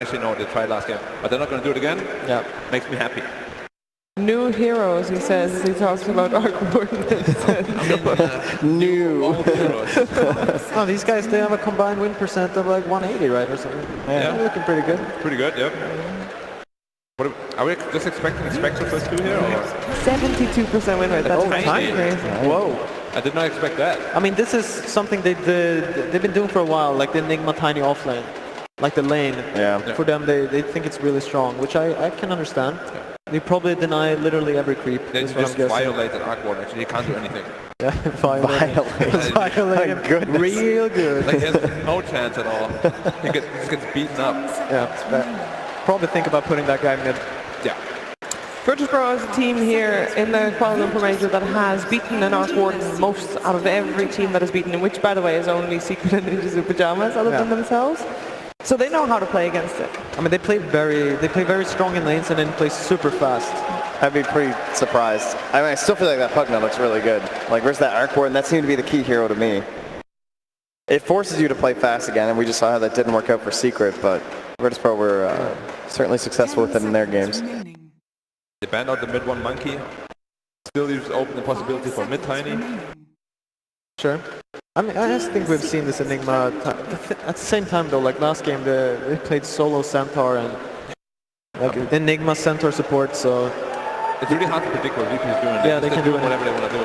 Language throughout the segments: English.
Actually, no, they tried last game, but they're not going to do it again. Yeah. Makes me happy. New heroes, he says, as he talks about Arc Warden. New heroes. Oh, these guys, they have a combined win percent of like 180, right, or something. Yeah, they're looking pretty good. Pretty good, yep. What are we just expecting Spectre first 2 here? Or? 72% win rate, that's tiny. crazy. Whoa. I did not expect that. I mean, this is something they've been doing for a while, like the Enigma tiny offlane. Like the lane. Yeah. For them, they think it's really strong, which I can understand. Yeah. They probably deny literally every creep. They just violated Arc Warden, actually. He can't do anything. Yeah, violate him. Goodness. Real good. Like, he has no chance at all. He just gets beaten up. Yeah, probably think about putting that guy mid. Yeah. Virtus.pro is a team here in the Kuala Lumpur Major that has beaten an Arc Warden most out of every team that has beaten him, which, by the way, is only Secret and Ninjas in Pajamas other than themselves. So they know how to play against it. I mean, they play very strong in lanes and then play super fast. I'd be pretty surprised. I mean, I still feel like that Pugna looks really good. Like, where's that Arc Warden? That seemed to be the key hero to me. It forces you to play fast again, and we just saw how that didn't work out for Secret, but Virtus.pro were certainly successful with it in their games. They banned out the mid one monkey. Still leaves open the possibility for mid tiny. Sure. I mean, I just think we've seen this Enigma at the same time though. Like last game, they played solo Centaur and like Enigma Centaur support. So it's really hard to predict what VP is doing. Yeah, they can do whatever they want to do.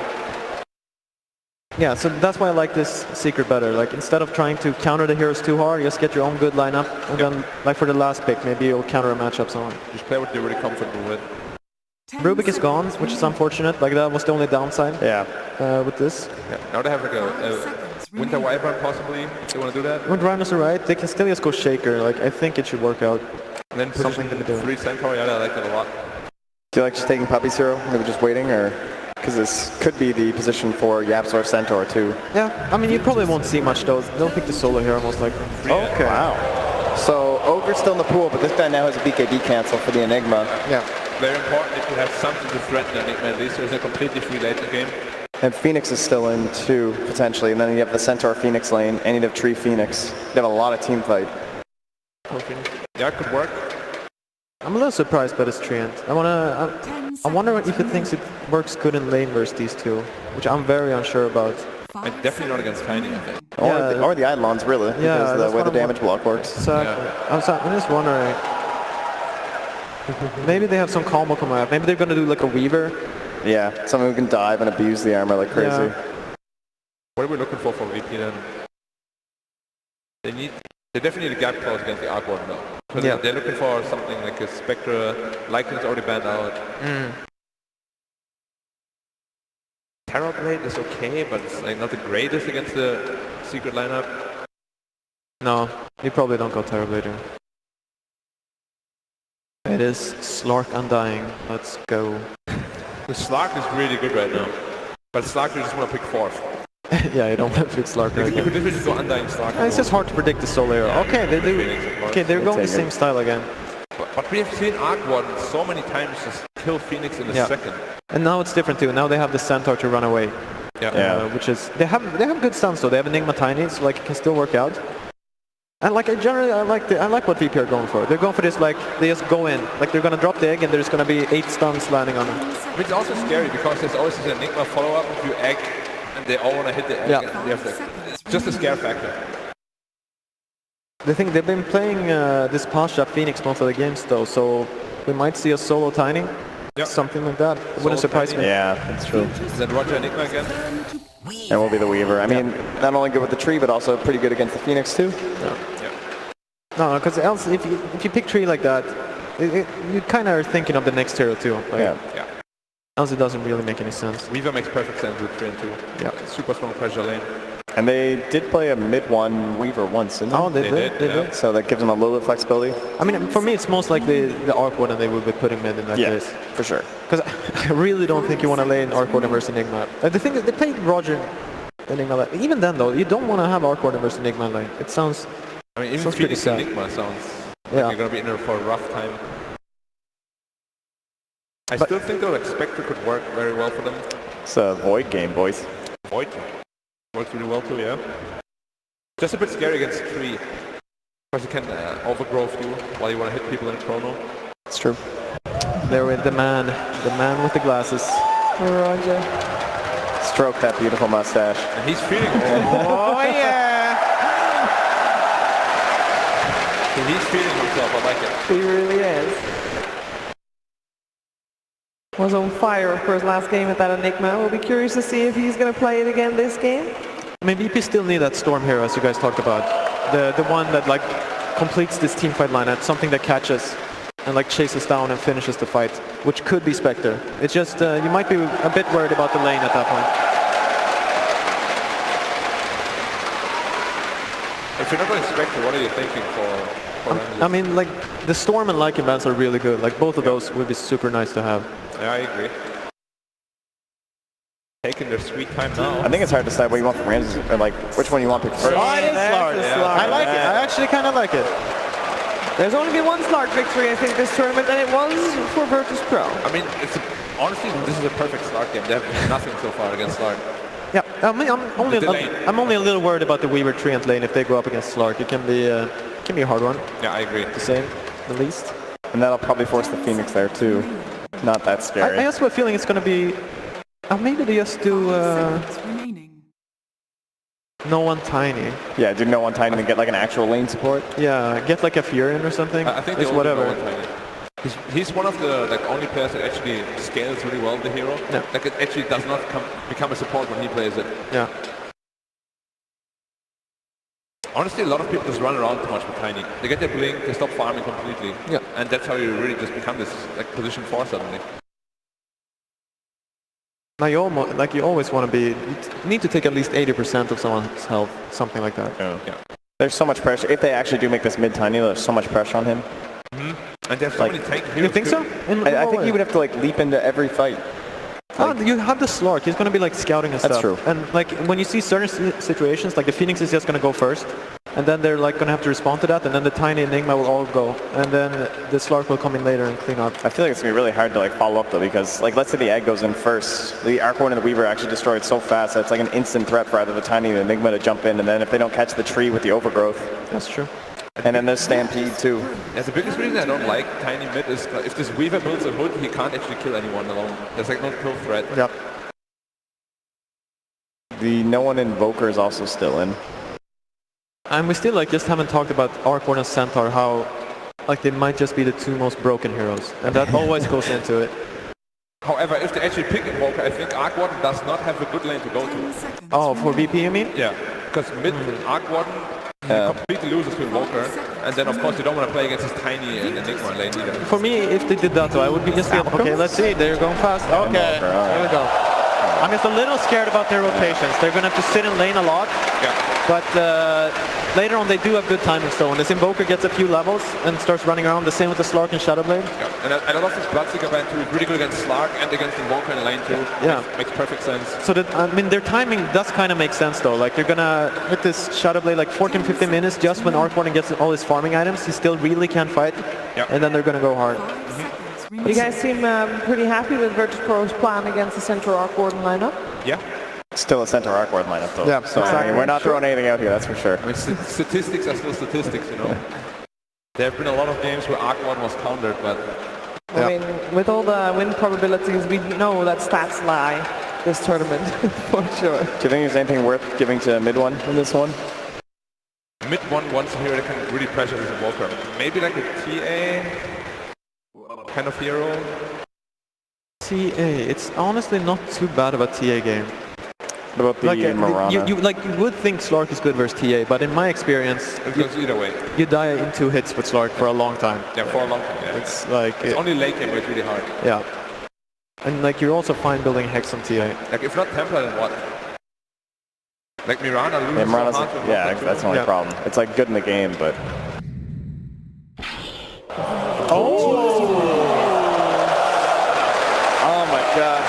Yeah, so that's why I like this Secret better. Like instead of trying to counter the heroes too hard, just get your own good lineup, and then like for the last pick, maybe you'll counter a matchup somewhere. Just play what you're really comfortable with. Rubik is gone, which is unfortunate. Like that was the only downside. Yeah. With this. Yeah. Now they have like a Winter Wyvern possibly. If they want to do that. When Rhinos are right, they can still just go Shaker. Like I think it should work out. And then something to do. 3 Centaur. Yeah, I like that a lot. Do you like just taking Puppy's hero? Maybe just waiting, or because this could be the position for Yaps or Centaur too. Yeah. I mean, you probably won't see much though. They'll pick the solo hero most likely. Okay. Wow. So Ogre's still in the pool, but this guy now has a BKB cancel for the Enigma. Yeah. Very important if you have something to threaten Enigma. At least there's a completely free late in the game. And Phoenix is still in too, potentially. And then you have the Centaur Phoenix lane, and you have Tree Phoenix. You have a lot of team fight. Yeah, it could work. I'm a little surprised by this Treant. I wonder if it thinks it works good in lane versus these two, which I'm very unsure about. And definitely not against Tiny, I think. Or the Eidolons, really, because the way the damage block works. Exactly. Yeah. I'm just wondering. Maybe they have some combo coming out. Maybe they're going to do like a Weaver. Yeah, someone who can dive and abuse the armor like crazy. Yeah. What are we looking for VP then? They definitely need a gap close against the Arc Warden though. Because they're looking for something like a Spectre, Lycan's already banned out. Terrorblade is okay, but it's like not the greatest against the Secret lineup. No, you probably don't go Terrorblade here. It is Slark Undying. Let's go. The Slark is really good right now. But Slark, you just want to pick 4th. Yeah, you don't want to pick Slark right now. You could literally just go Undying Slark. It's just hard to predict the solo hero. Okay, they do. Okay, they're going the same style again. But we have seen Arc Warden so many times just kill Phoenix in a second. And now it's different too. Now they have the Centaur to run away. Which is they have good stunts though. They have Enigma Tiny, so like it can still work out. And like I like what VP are going for. They're going for this like they just go in, like they're gonna drop the egg and there's gonna be 8 stuns landing on them. But it's also scary because there's always this Enigma follow up with your egg, and they all want to hit the egg. Yeah. It's just a scare factor. The thing they've been playing this Pasha Phoenix most of the games though, so we might see a solo Tiny. Yep. Something like that. It wouldn't surprise me. Yeah, that's true. Is that Roger Enigma again? And will be the Weaver. I mean, not only good with the tree, but also pretty good against the Phoenix too. No, because else if you pick tree like that, you kind of are thinking of the next hero too. Like, else it doesn't really make any sense. Weaver makes perfect sense with Train too. Yeah. Super strong pressure lane. And they did play a mid-1 Weaver once, didn't they? Oh, they did. So that gives them a little bit of flexibility. I mean, for me, it's most like the Arc Warden they would be putting mid in that case. For sure. Because I really don't think you want to lay an Arc Warden versus Enigma. The thing is, they played Roger Enigma. Even then, though, you don't want to have Arc Warden versus Enigma lane. It sounds. I mean, even Phoenix Enigma sounds like you're gonna be in there for a rough time. I still think though, like Spectre could work very well for them. It's a Void game, boys. Void works really well too, yeah. Just a bit scary against Tree. Because he can overgrowth you while you want to hit people in chrono. It's true. There with the man with the glasses. Roger. Stroke that beautiful mustache. And he's feeling himself. Oh yeah! He's feeling himself, I like it. He really is. Was on fire for his last game at that Enigma. We'll be curious to see if he's going to play it again this game. I mean, VP still need that Storm hero, as you guys talked about. The one that like completes this team fight lineup, something that catches and like chases down and finishes the fight, which could be Spectre. It's just you might be a bit worried about the lane at that point. If you're not going Spectre, what are you thinking for Rangers? I mean, like the Storm and Lycan bands are really good. Like both of those would be super nice to have. Yeah, I agree. Taking their sweet time now. I think it's hard to decide what you want from Rangers, or like which one you want to pick first. Oh, it is Slark. Yeah. I like it. I actually kind of like it. There's only been one Slark victory, I think, this tournament, and it was for Virtus Pro. I mean, honestly, this is a perfect Slark game. They have nothing so far against Slark. Yeah, I mean, I'm only a little worried about the Weaver Treant lane if they go up against Slark. It can be a hard one. Yeah, I agree. To say the least. And that'll probably force the Phoenix there too. Not that scary. I also have a feeling it's going to be... maybe they just do... no one tiny. Yeah, do no one tiny and get like an actual lane support. Yeah, get like a Furion or something. I think it's they whatever. He's one of the only players that actually scales really well the hero. Yeah. Like it actually does not become a support when he plays it. Yeah. Honestly, a lot of people just run around too much with Tiny. They get their blink, they stop farming completely. Yeah. And that's how you really just become this like position 4 suddenly. Now you always want to be... You need to take at least 80% of someone's health, something like that. Yeah. There's so much pressure. If they actually do make this mid tiny, there's so much pressure on him. Mm-hmm. And there's so many tank heroes. You think so? I think he would have to like leap into every fight. You have the Slark. He's going to be like scouting and stuff. That's true. And like when you see certain situations, like the Phoenix is just going to go first, and then they're like going to have to respond to that, and then the Tiny Enigma will all go, and then the Slark will come in later and clean up. I feel like it's going to be really hard to like follow up though, because like let's say the egg goes in first, the Archon and the Weaver are actually destroyed so fast that it's like an instant threat for either the Tiny and the Enigma to jump in, and then if they don't catch the tree with the overgrowth. That's true. And then there's Stampede too. Yeah, the biggest reason I don't like Tiny mid is if this Weaver builds a hood, he can't actually kill anyone alone. There's like no kill threat. Yep. The no one Invoker is also still in. And we still like just haven't talked about Archon and Centaur, how like they might just be the two most broken heroes, and that always goes into it. However, if they actually pick Invoker, I think Arc Warden does not have a good lane to go to. Oh, for VP you mean? Yeah, because mid Arc Warden completely loses to Invoker, and then of course you don't want to play against this Tiny and Enigma lane either. For me, if they did that though, I would be just be, okay, let's see, they're going fast. Okay, here we go. I'm just a little scared about their rotations. They're going to have to sit in lane a lot. Yeah. But later on, they do have good timing. So when this Invoker gets a few levels and starts running around, the same with the Slark and Shadowblade. Yeah. And I love this Bloodseeker band too. It's really good against Slark and against Invoker in lane too. Yeah. Makes perfect sense. So that, I mean, their timing does kind of make sense though. Like they're going to hit this Shadowblade like 14-15 minutes just when Arc Warden gets all his farming items. He still really can't fight. Yeah. And then they're going to go hard. You guys seem pretty happy with Virtus Pro's plan against the Central Arc Warden lineup? Yeah. Still a Centaur Arc Warden lineup though. Yeah, so I mean, we're not throwing anything out here, that's for sure. I mean, statistics are still statistics, you know. There have been a lot of games where Arc Warden was countered, but... I mean, with all the win probabilities, we know that stats lie this tournament, for sure. Do you think there's anything worth giving to mid one in this one? Mid one once a hero that can really pressure this Invoker. Maybe like a TA kind of hero. TA, it's honestly not too bad of a TA game. What about the Like, Mirana? you would think Slark is good versus TA, but in my experience, It goes either way. you die in 2 hits with Slark for a long time. Yeah, for a long time, yeah. It's like... It's only late game where it's really hard. Yeah. And like you're also fine building Hex on TA. Like if not Templar, then what? Like Mirana loses Yeah, Mirana's so hard to yeah, Invoker. that's the only problem. It's like good in the game, but... Oh my god.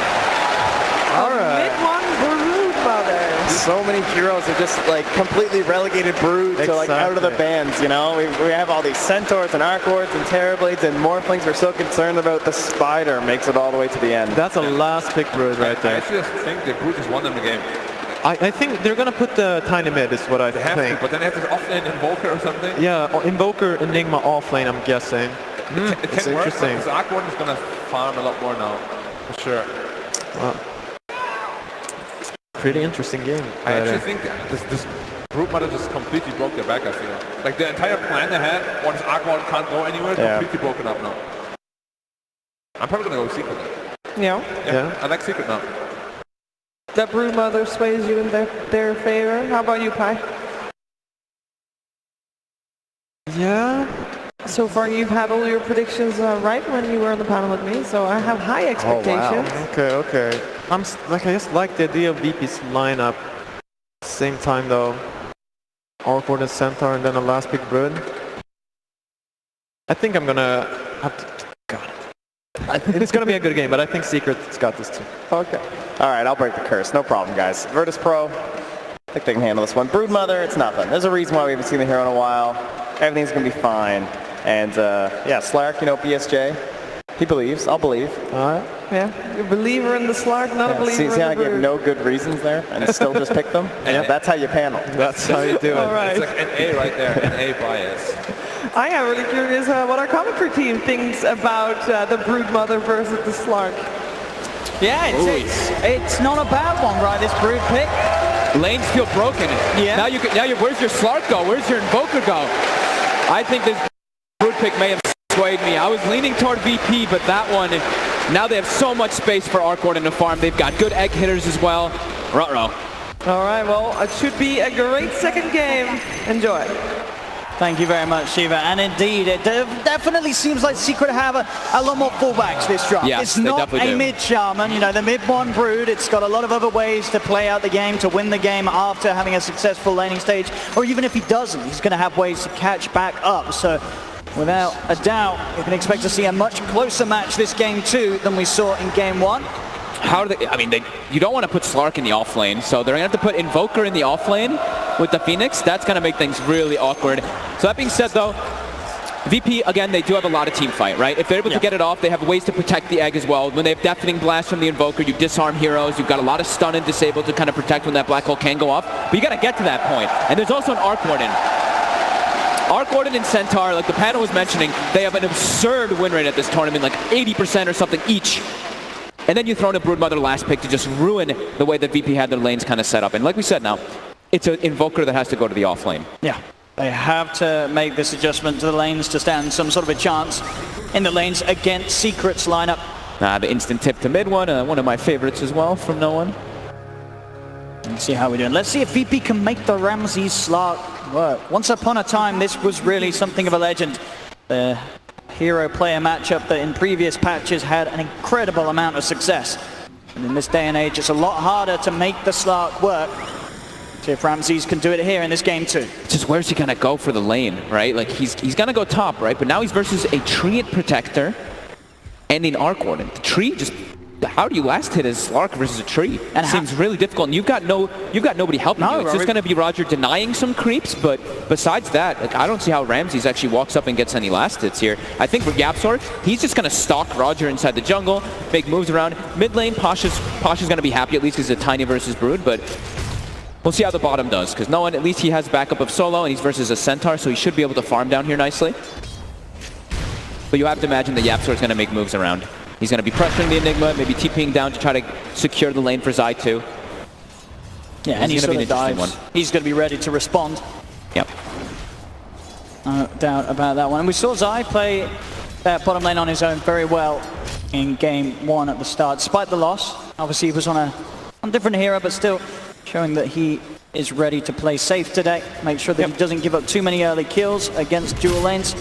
Mid one, Brood Mother. So many heroes are just like completely relegated Brood to like out of the bands, you know? We have all these Centaurs and Arc Wards and Terrorblades and Morphlings. We're so concerned about the Spider makes it all the way to the end. That's a last pick Brood right I there. actually just think that Brood just won them the game. I think they're gonna put the tiny mid is what I They have think. to, but then they have to offlane Invoker or something. Yeah, Invoker, Enigma offlane, I'm guessing. It It's can work, interesting. because Arc is gonna farm a lot more now, for sure. Wow. Pretty interesting game. I actually think this Brute Mother just completely broke their back, I feel. Like the entire plan they had, once Arc can't go anywhere, is completely broken up now. I'm probably gonna go Secret. Yeah. I like Secret now. That Brood Mother sways you in their favor. How about you, Pi? Yeah. So far, you've had all your predictions right when you were on the panel with me, so I have high expectations. Okay. I just like the idea of VP's lineup. Same time though. Awkward and Centaur, and then a last pick Brood. I think I'm gonna have to. God. It's gonna be a good game, but I think Secret's got this too. Okay. All right, I'll break the curse. No problem, guys. Virtus Pro, I think they can handle this one. Brood Mother, it's nothing. There's a reason why we haven't seen the hero in a while. Everything's gonna be fine. And yeah, Slark, you know, BSJ, he believes. I'll believe. All right. Yeah, you're a believer in the Slark, not a believer See in how the I give Brood. no good reasons there and still just pick them? That's how you panel. That's how you do it. All right. It's like NA right there, NA bias. I am really curious what our commentary team thinks about the Brood Mother versus the Slark. Yeah, it's not a bad one, right? This Brood pick. Lanes feel broken. Yeah. Now where's your Slark go? Where's your Invoker go? I think this Brood pick may have swayed me. I was leaning toward VP, but that one, now they have so much space for Arc Warden to farm. They've got good egg hitters as well. Ruh-roh. All right, well, it should be a great second game. Enjoy. Thank you very much, Shiva. And indeed, it definitely seems like Secret have a lot more fallbacks this draft. Yes, it's they not definitely a do. mid-shaman, you know, the mid-one Brood. It's got a lot of other ways to play out the game, to win the game after having a successful laning stage. Or even if he doesn't, he's going to have ways to catch back up. So without a doubt, you can expect to see a much closer match this game too than we saw in game one. How do they, I mean, you don't want to put Slark in the off lane, so they're going to have to put Invoker in the off lane with the Phoenix. That's going to make things really awkward. So that being said, though, VP, again, they do have a lot of team fight, right? If they're able to get it off, they have ways to protect the egg as well. When they have Deafening Blast from the Invoker, you disarm heroes. You've got a lot of stun and disable to kind of protect when that black hole can go off. But you got to get to that point. And there's also an Arc Warden. Arc Warden and Centaur, like the panel was mentioning, they have an absurd win rate at this tournament, like 80% or something each. And then you throw in a Brood Mother last pick to just ruin the way that VP had their lanes kind of set up. And like we said now, it's an Invoker that has to go to the off lane. Yeah, they have to make this adjustment to the lanes to stand some sort of a chance in the lanes against Secret's lineup. The instant tip to mid one of my favorites as well from no one. Let's see how we're doing. Let's see if VP can make the Ramses Slark work. Once upon a time, this was really something of a legend. The hero-player matchup that in previous patches had an incredible amount of success. And in this day and age, it's a lot harder to make the Slark work. See if Ramses can do it here in this game too. Just where's he gonna go for the lane, right? Like he's gonna go top, right? But now he's versus a Treant Protector and an Arc Warden. The tree just, how do you last hit as Slark versus a tree? And it seems really difficult, and you've got nobody helping you. It's just going to be Roger denying some creeps, but besides that, like, I don't see how Ramses actually walks up and gets any last hits here. I think with Yapsor, he's just going to stalk Roger inside the jungle, make moves around. Mid lane, Pasha's going to be happy, at least because it's a tiny versus Brood, but we'll see how the bottom does, because no one, at least he has backup of Solo, and he's versus a Centaur, so he should be able to farm down here nicely. But you have to imagine that Yapsor is going to make moves around. He's going to be pressuring the Enigma, maybe TPing down to try to secure the lane for Zai too. Yeah, and he's going to be an interesting one. He's going to be ready to respond. Yep. No doubt about that one. And we saw Zai play that bottom lane on his own very well in game one at the start, despite the loss. Obviously, he was on a different hero, but still showing that he is ready to play safe today. Make sure that he doesn't give up too many early kills against dual lanes.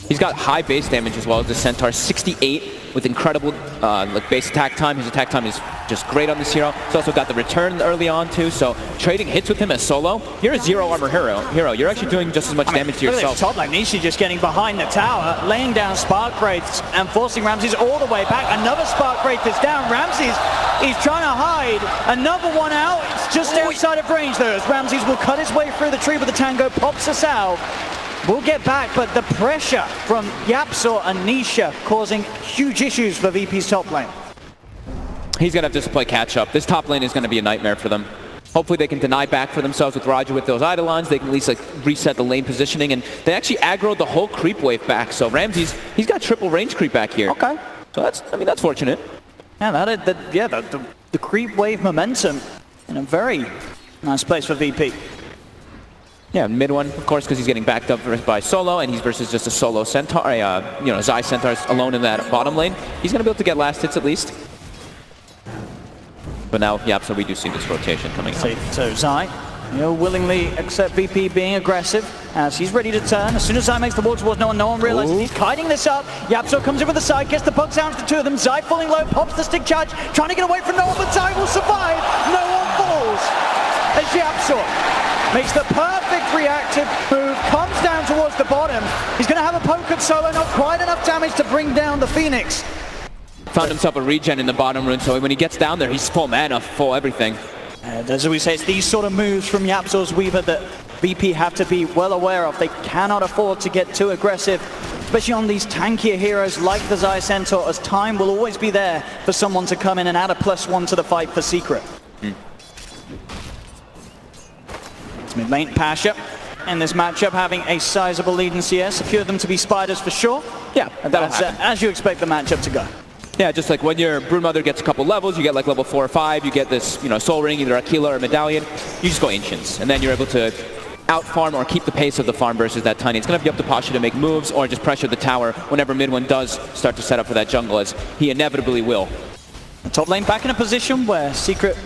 He's got high base damage as well as the Centaur, 68 with incredible like base attack time. His attack time is just great on this hero. He's also got the return early on too, so trading hits with him as solo, you're a zero armor hero. You're actually doing just as much damage to yourself. Top lane, Nishi just getting behind the tower, laying down Spark Wraiths and forcing Ramses all the way back. Another Spark Wraith is down. Ramses, he's trying to hide. Another one out. It's just outside of range though, as Ramses will cut his way through the tree with the tango, pops us out. We'll get back, but the pressure from Yapsor and Nisha causing huge issues for VP's top lane. He's going to have to play catch up. This top lane is going to be a nightmare for them. Hopefully they can deny back for themselves with Roger with those Eidolons. They can at least like reset the lane positioning, and they actually aggroed the whole creep wave back. So Ramses, he's got triple range creep back here. Okay. So that's fortunate. Yeah, the creep wave momentum in a very nice place for VP. Yeah, mid one, of course, because he's getting backed up by Solo, and he's versus just a solo Centaur, Zai Centaur's alone in that bottom lane. He's going to be able to get last hits at least. But now, yeah, so we do see this rotation coming up. So Zai, willingly accept VP being aggressive as he's ready to turn. As soon as Zai makes the wall towards no one realizes he's kiting this up. Yapso comes in with the side, gets the bugs down to the two of them. Zai falling low, pops the stick charge, trying to get away from no one, but Zai will survive. No one falls. As Yapso makes the perfect reactive move, comes down towards the bottom. He's going to have a poke at Solo, not quite enough damage to bring down the Phoenix. Found himself a regen in the bottom rune, so when he gets down there, he's full mana, full everything. And as we say, it's these sort of moves from Yapso's Weaver that VP have to be well aware of. They cannot afford to get too aggressive, especially on these tankier heroes like the Zai Centaur, as time will always be there for someone to come in and add a +1 to the fight for Secret. It's mid lane Pasha in this matchup having a sizable lead in CS. A few of them to be spiders for sure. Yeah, that'll That's happen. as you expect the matchup to go. Yeah, just like when your Broodmother gets a couple levels, you get like level 4 or 5, you get this, Soul Ring, either Aquila or Medallion, you just go Ancients, and then you're able to out-farm or keep the pace of the farm versus that Tiny. It's going to be up to Pasha to make moves or just pressure the tower whenever mid one does start to set up for that jungle, as he inevitably will. The top lane back in a position where Secret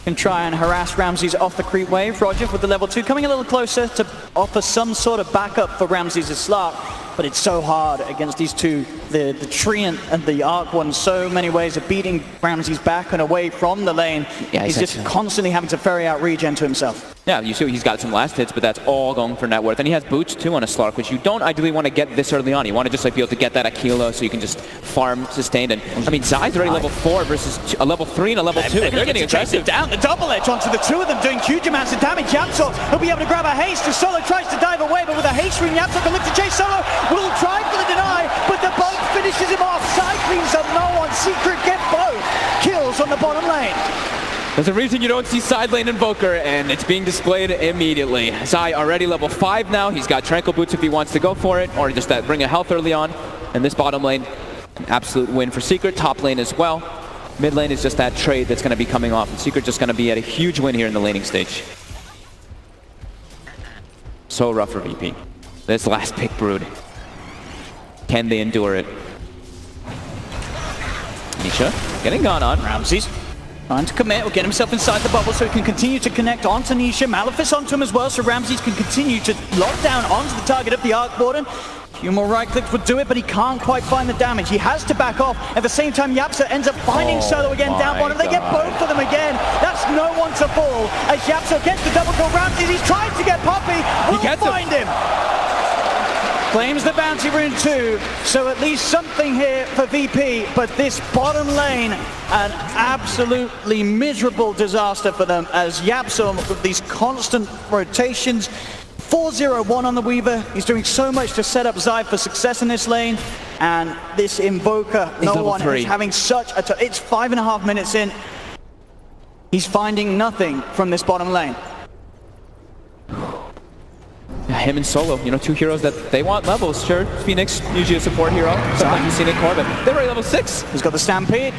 can try and harass Ramses off the creep wave. Roger with the level 2 coming a little closer to offer some sort of backup for Ramses' Slark, but it's so hard against these two, the Treant and the Arc One, so many ways of beating Ramses back and away from the lane. Yeah, he's just constantly having to ferry out regen to himself. Yeah, you see he's got some last hits, but that's all going for net worth. And he has boots too on a Slark, which you don't ideally want to get this early on. You want to just like be able to get that Aquila so you can just farm sustained. And I mean, Zai's already level 4 versus a level 3 and a level 2. They're getting aggressive. Down the double edge onto the two of them, doing huge amounts of damage. Yapso will be able to grab a haste as Solo tries to dive away, but with a haste ring, Yapso can look to chase Solo. Will try for the deny, but the boat finishes him off. Side cleans up no one. Secret get both kills on the bottom lane. There's a reason you don't see side lane Invoker, and it's being displayed immediately. Zai already level 5 now. He's got Tranquil Boots if he wants to go for it, or just that bring a health early on. And this bottom lane, an absolute win for Secret. Top lane as well. Mid lane is just that trade that's going to be coming off, and Secret just going to be at a huge win here in the laning stage. So rough for VP. This last pick Brood. Can they endure it? Nisha getting gone on. Ramses trying to commit, will get himself inside the bubble so he can continue to connect onto Nisha. Malefice onto him as well, so Ramses can continue to lock down onto the target of the Arc Warden. A few more right clicks would do it, but he can't quite find the damage. He has to back off. At the same time, Yapso ends up finding Solo again down bottom. They get both of them again. That's no one to fall. As Yapso gets the double kill, Ramses, he's trying to get Poppy. Will find him. Claims the bounty rune too, so at least something here for VP, but this bottom lane, an absolutely miserable disaster for them as Yapso with these constant rotations. 4-0-1 on the Weaver. He's doing so much to set up Zai for success in this lane, and this Invoker, no one is having such a it's 5.5 minutes in. He's finding nothing from this bottom lane. Yeah, him and Solo, two heroes that they want levels. Sure, Phoenix, usually a support hero. Sometimes you've seen it core, but they're already level 6. He's got the Stampede.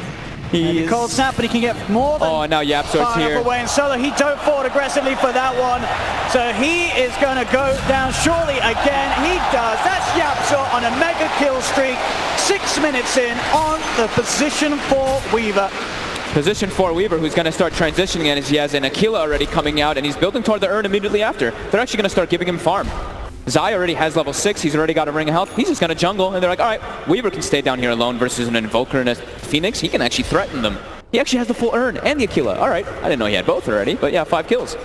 He cold snap, but he can get more than now Yapso's here. Away, and Solo, he dove forward aggressively for that one. So he is going to go down surely again. He does. That's Yapso on a mega kill streak. 6 minutes in on the position 4 Weaver. Position 4 Weaver, who's going to start transitioning, and he has an Aquila already coming out, and he's building toward the urn immediately after. They're actually going to start giving him farm. Zai already has level 6, he's already got a ring of health, he's just going to jungle, and they're like, alright, Weaver can stay down here alone versus an Invoker and a Phoenix, he can actually threaten them. He actually has the full urn and the Aquila. Alright, I didn't know he had both already, but yeah, 5 kills.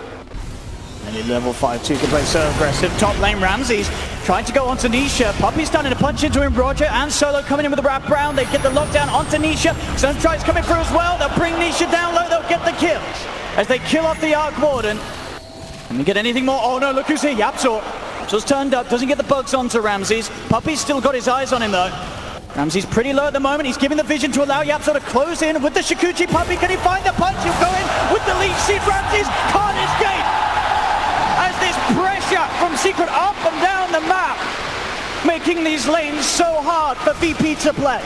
And in level 5-2 can play so aggressive. Top lane Ramses trying to go onto Nisha. Poppy's starting to punch into him. Roger and Solo coming in with the wrap round. They get the lockdown onto Nisha. Sunstride's coming through as well. They'll bring Nisha down low. They'll get the kill as they kill off the Arc Warden. Can we get anything more? Oh no, look who's here. Yapso. Just turned up, doesn't get the bugs onto Ramses. Poppy's still got his eyes on him though. Ramsey's pretty low at the moment. He's giving the vision to allow Yapso to close in with the Shikuchi puppy. Can he find the punch? He'll go in with the lead seed. Ramsey's can't escape. As this pressure from Secret up and down the map, making these lanes so hard for VP to play.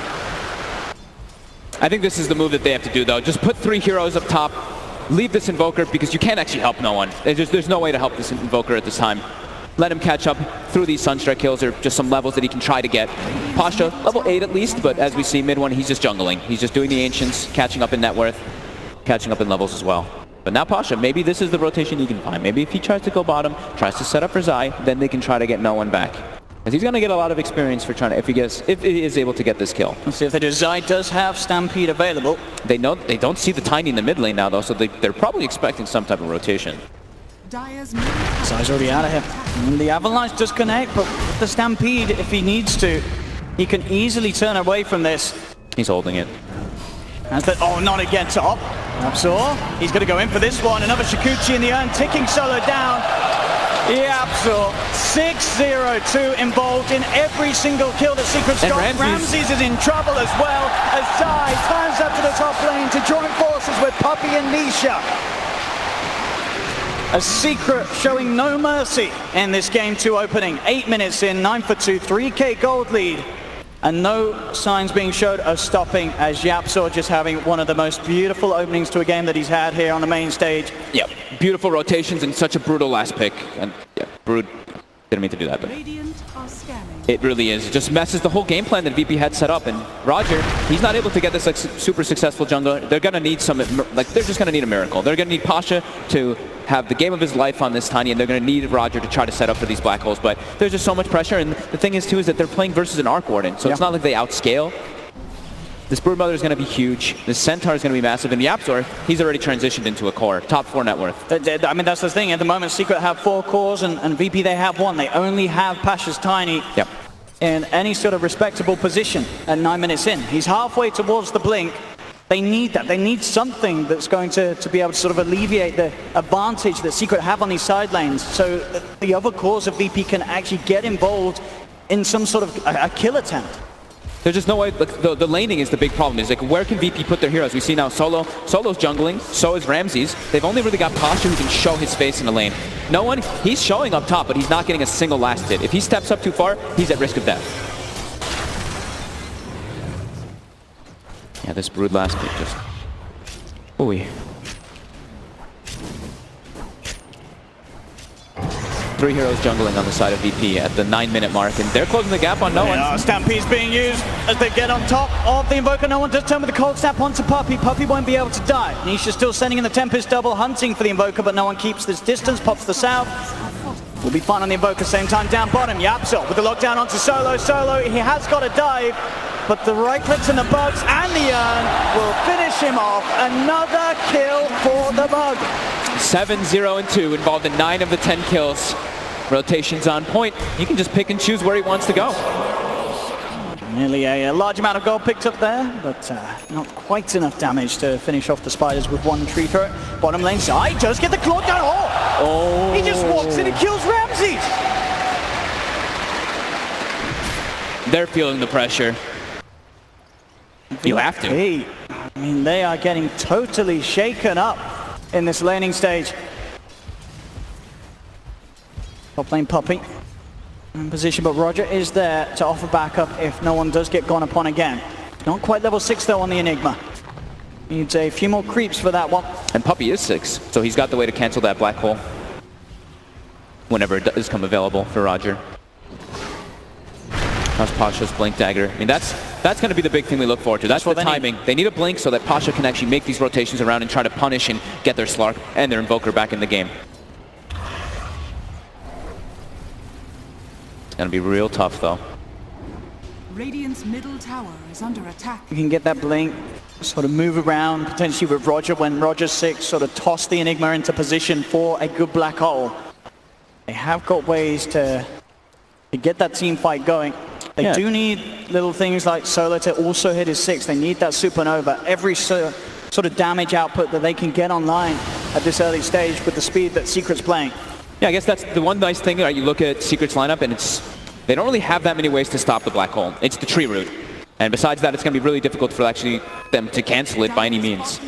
I think this is the move that they have to do, though. Just put 3 heroes up top, leave this Invoker, because you can't actually help no one. There's no way to help this Invoker at this time. Let him catch up through these Sunstrike kills, or just some levels that he can try to get. Pasha, level 8 at least, but as we see mid one, he's just jungling. He's just doing the Ancients, catching up in net worth, catching up in levels as well. But now Pasha, maybe this is the rotation he can find. Maybe if he tries to go bottom, tries to set up for Zai, then they can try to get no one back. Because he's going to get a lot of experience for trying to, if he is able to get this kill. Let's see if they do. Zai does have Stampede available. They don't see the Tiny in the mid lane now, though, so they're probably expecting some type of rotation. Zai's already out of here. And the Avalanche does connect, but with the Stampede, if he needs to, he can easily turn away from this. He's holding it. As the, oh, not again, top. Yapso, he's going to go in for this one. Another Shikuchi in the urn, ticking Solo down. Yapso, 6-0-2 involved in every single kill that Secret's got. Ramses is in trouble as well, as Zai climbs up to the top lane to join forces with Puppy and Nisha. A Secret showing no mercy in this game 2 opening. 8 minutes in, 9 for 2, 3k gold lead. And no signs being showed of stopping, as Yapso just having one of the most beautiful openings to a game that he's had here on the main stage. Yep, beautiful rotations and such a brutal last pick. And yeah, Brood didn't mean to do that, but it really is. It just messes the whole game plan that VP had set up. And Roger, he's not able to get this like super successful jungler. They're gonna need some, like they're just gonna need a miracle. They're gonna need Pasha to have the game of his life on this Tiny, and they're going to need Roger to try to set up for these black holes. But there's just so much pressure, and the thing is too is that they're playing versus an Arc Warden, so it's not like they outscale. This Broodmother is going to be huge. This Centaur is going to be massive, and Yapzor, he's already transitioned into a core, top 4 net worth. I mean, that's the thing. At the moment, Secret have 4 cores, and VP they have 1. They only have Pasha's Tiny in any sort of respectable position at 9 minutes in. He's halfway towards the blink. They need that. They need something that's going to be able to sort of alleviate the advantage that Secret have on these side lanes, so that the other cores of VP can actually get involved in some sort of a kill attempt. There's just no way. Like, the laning is the big problem. Is like, where can VP put their heroes? We see now Solo's jungling, so is Ramses. They've only really got Pasha who can show his face in the lane. No one, he's showing up top, but he's not getting a single last hit. If he steps up too far, he's at risk of death. Yeah, this Brood last pick just... Ooh. 3 heroes jungling on the side of VP at the 9-minute mark, and they're closing the gap on no one. Stampede's being used as they get on top of the Invoker. No one does turn with the cold snap onto Puppy. Puppy won't be able to die. Nisha still sending in the Tempest double, hunting for the Invoker, but no one keeps this distance. Pops the south. Will be fine on the Invoker, same time down bottom. Yapso with the lockdown onto Solo. Solo, he has got a dive, but the right clicks and the bugs and the urn will finish him off. Another kill for the bug. 7-0-2 involved in 9 of the 10 kills. Rotations on point. He can just pick and choose where he wants to go. Nearly a large amount of gold picked up there, but not quite enough damage to finish off the Spiders with 1 tree throw. Bottom lane, Zai does get the claw down. Oh! He just walks in and kills Ramses. They're feeling the pressure. You have to. I mean, they are getting totally shaken up in this laning stage. Top lane Puppy in position, but Roger is there to offer backup if no one does get gone upon again. Not quite level 6 though on the Enigma. Needs a few more creeps for that one. And Puppy is 6, so he's got the way to cancel that black hole whenever it does come available for Roger. That's Pasha's blink dagger. I mean, that's going to be the big thing we look forward to. That's the timing. They need a blink so that Pasha can actually make these rotations around and try to punish and get their Slark and their Invoker back in the game. It's going to be real tough, though. Radiant's middle tower is under attack. You can get that blink, sort of move around, potentially with Roger when Roger's 6, sort of toss the Enigma into position for a good black hole. They have got ways to get that team fight going. They do need little things like Solo to also hit his 6. They need that Supernova. Every sort of damage output that they can get online at this early stage with the speed that Secret's playing. Yeah, I guess that's the one nice thing, right? You look at Secret's lineup and they don't really have that many ways to stop the black hole. It's the tree route. And besides that, it's going to be really difficult for actually them to cancel it by any means.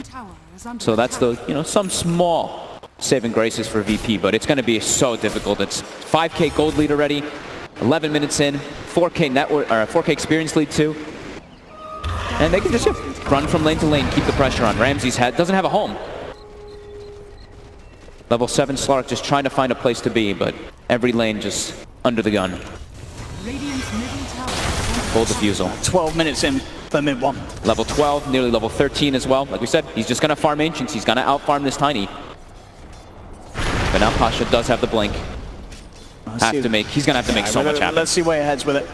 So that's the, some small saving graces for VP, but it's going to be so difficult. It's 5K gold lead already, 11 minutes in, 4K network or 4K experience lead too. And they can just run from lane to lane, keep the pressure on. Ramsey's doesn't have a home. Level 7 Slark just trying to find a place to be, but every lane just under the gun. Full defusal. 12 minutes in for mid one. Level 12, nearly level 13 as well. Like we said, he's just going to farm Ancients. He's going to out-farm this Tiny. But now Pasha does have the blink. He's going to have to make so much happen. Let's see where he heads with it.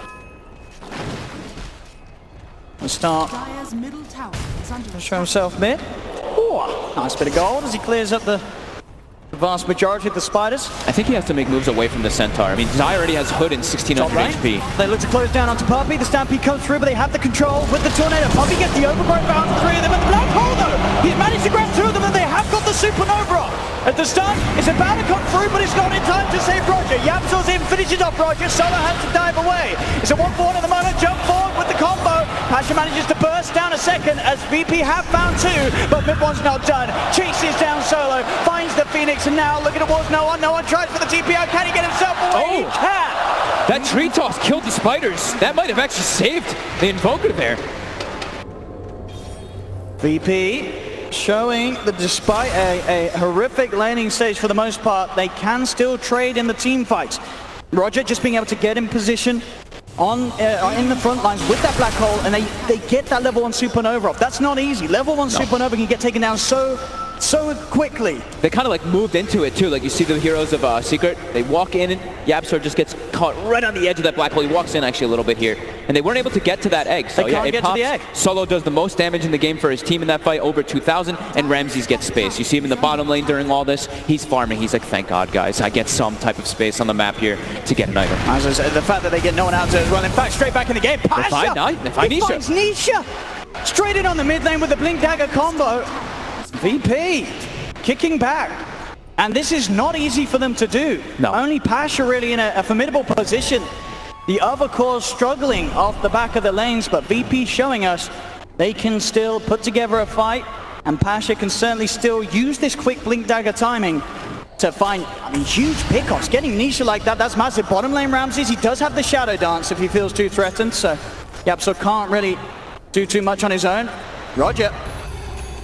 Let's start. Show himself mid. Oh, nice bit of gold as he clears up the vast majority of the spiders. I think he has to make moves away from the Centaur. I mean, Zai already has Hood and 1600 HP. They look to close down onto Puppey. The Stampede comes through, but they have the control with the Tornado. Puppey gets the overgrowth bound for 3 of them, and the Black Hole, though! He's managed to grab 2 of them, and they have got the Supernova. At the stun, it's about to come through, but it's not in time to save Roger. Yapzor's in, finishes off Roger. Solo has to dive away. It's a 1-for-1 at the moment. Jump forward with the combo. Pasha manages to burst down a second as VP have found 2, but mid one's not done. Chases down Solo, finds the Phoenix, and now looking towards no one. No one tries for the TPO. Can he get himself away? He can! That tree toss killed the spiders. That might have actually saved the Invoker there. VP showing that despite a horrific laning stage for the most part, they can still trade in the team fights. Roger just being able to get in position on in the front lines with that Black Hole, and they get that level 1 Supernova off. That's not easy. Level 1 Supernova can get taken down so quickly. They kind of like moved into it too. Like you see the heroes of Secret, they walk in and Yapzor just gets caught right on the edge of that Black Hole. He walks in actually a little bit here, and they weren't able to get to that egg. So they can't get to the egg. Solo does the most damage in the game for his team in that fight, over 2,000, and Ramses gets space. You see him in the bottom lane during all this. He's farming. He's like, thank God, guys. I get some type of space on the map here to get an item. As I said, the fact that they get no one out to as well. In fact, straight back in the game. Pasha! They find He finds Nisha! Straight in on the mid lane with the Blink Dagger combo. VP kicking back. And this is not easy for them to do. No. Only Pasha really in a formidable position. The other cores struggling off the back of the lanes, but VP showing us they can still put together a fight, and Pasha can certainly still use this quick Blink Dagger timing to find, huge pickoffs. Getting Nisha like that, that's massive. Bottom lane Ramses, he does have the Shadow Dance if he feels too threatened, so Yapzor can't really do too much on his own. Roger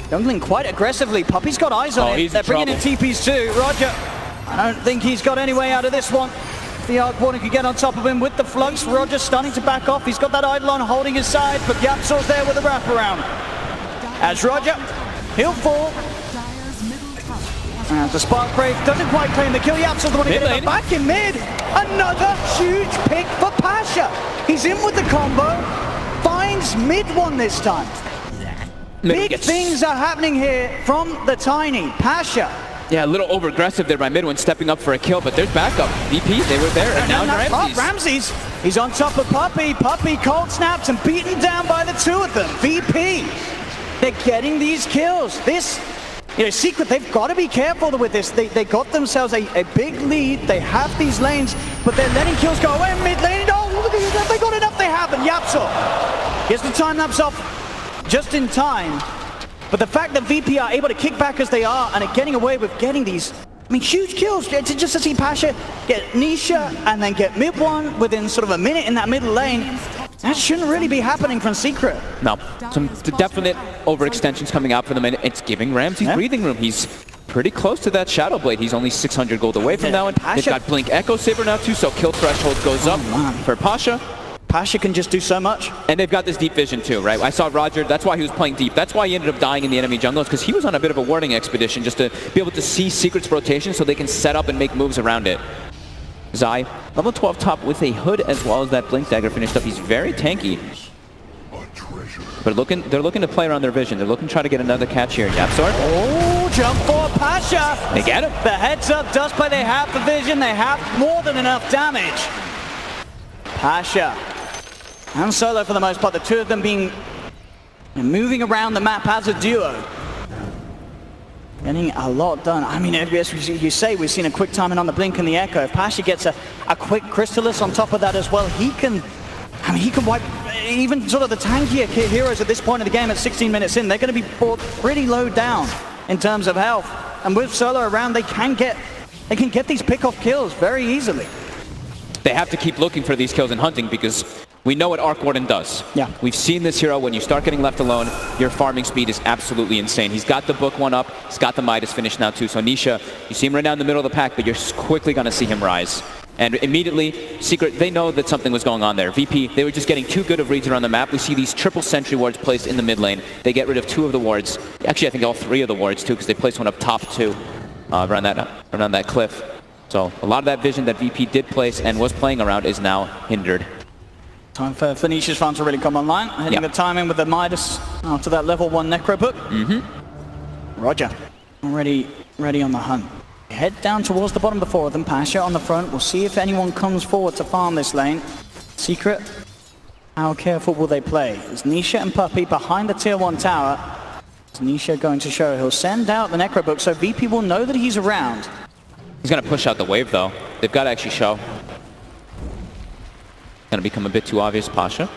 jungling quite aggressively. Puppey's got eyes on it. They're bringing in TPs too. Roger, I don't think he's got any way out of this one. The Arc Warden could get on top of him with the Flux. Roger's starting to back off. He's got that Eidolon holding his side, but Yapzor's there with the wraparound. As Roger, he'll fall. And the Spark Brave doesn't quite claim the kill. Yapzor's the one to get it back in mid. Another huge pick for Pasha. He's in with the combo. Finds mid one this time. Big things are happening here from the Tiny. Pasha. Yeah, a little over-aggressive there by Midwin, stepping up for a kill, but there's backup. VP, they were there, and now Ramses. Ramses, he's on top of Puppey. Puppey cold snaps and beaten down by the 2 of them. VP, they're getting these kills. This, Secret, they've got to be careful with this. They got themselves a big lead. They have these lanes, but they're letting kills go away in mid lane. Oh, look at that. They got enough. They haven't. Yapzor gets the time lapse off just in time. But the fact that VP are able to kick back as they are and are getting away with getting these, huge kills. Just to see Pasha get Nisha and then get mid one within sort of a minute in that middle lane, that shouldn't really be happening from Secret. No, some definite overextensions coming out for them, and it's giving Ramses breathing room. He's pretty close to that Shadow Blade. He's only 600 gold away from that one. They've got Blink Echo Saber now too, so kill threshold goes up for Pasha. Pasha can just do so much. And they've got this deep vision too, right? I saw Roger, that's why he was playing deep. That's why he ended up dying in the enemy jungles, because he was on a bit of a warding expedition just to be able to see Secret's rotation so they can set up and make moves around it. Zai, level 12 top with a Hood as well as that Blink Dagger finished up. He's very tanky. But they're looking to play around their vision. They're looking to try to get another catch here. Yapzor. Oh, jump for Pasha. They get him. The heads up does play. They have the vision. They have more than enough damage. Pasha and Solo for the most part, the 2 of them being moving around the map as a duo. Getting a lot done. As you say, we've seen a quick timing on the Blink and the Echo. If Pasha gets a quick Crystallis on top of that as well, he can wipe even sort of the tankier heroes at this point of the game at 16 minutes in, they're going to be brought pretty low down in terms of health. And with Solo around, they can get these pick-off kills very easily. They have to keep looking for these kills and hunting because we know what Arc Warden does. Yeah. We've seen this hero, when you start getting left alone, your farming speed is absolutely insane. He's got the book one up, he's got the Midas finish now too. So Nisha, you see him right now in the middle of the pack, but you're quickly going to see him rise. And immediately, Secret, they know that something was going on there. VP, they were just getting too good of reads around the map. We see these triple sentry wards placed in the mid lane. They get rid of 2 of the wards. Actually, I think all 3 of the wards too, because they placed one up top too, around that cliff. So a lot of that vision that VP did place and was playing around is now hindered. Time for Nisha's farm to really come online. Hitting the timing with the Midas after that level 1 Necro book. Roger. Already ready on the hunt. Head down towards the bottom of the 4 of them. Pasha on the front. We'll see if anyone comes forward to farm this lane. Secret, how careful will they play? Is Nisha and Puppey behind the tier 1 tower? Is Nisha going to show? He'll send out the Necro book so VP will know that he's around. He's going to push out the wave, though. They've got to actually show. Going to become a bit too obvious, Pasha.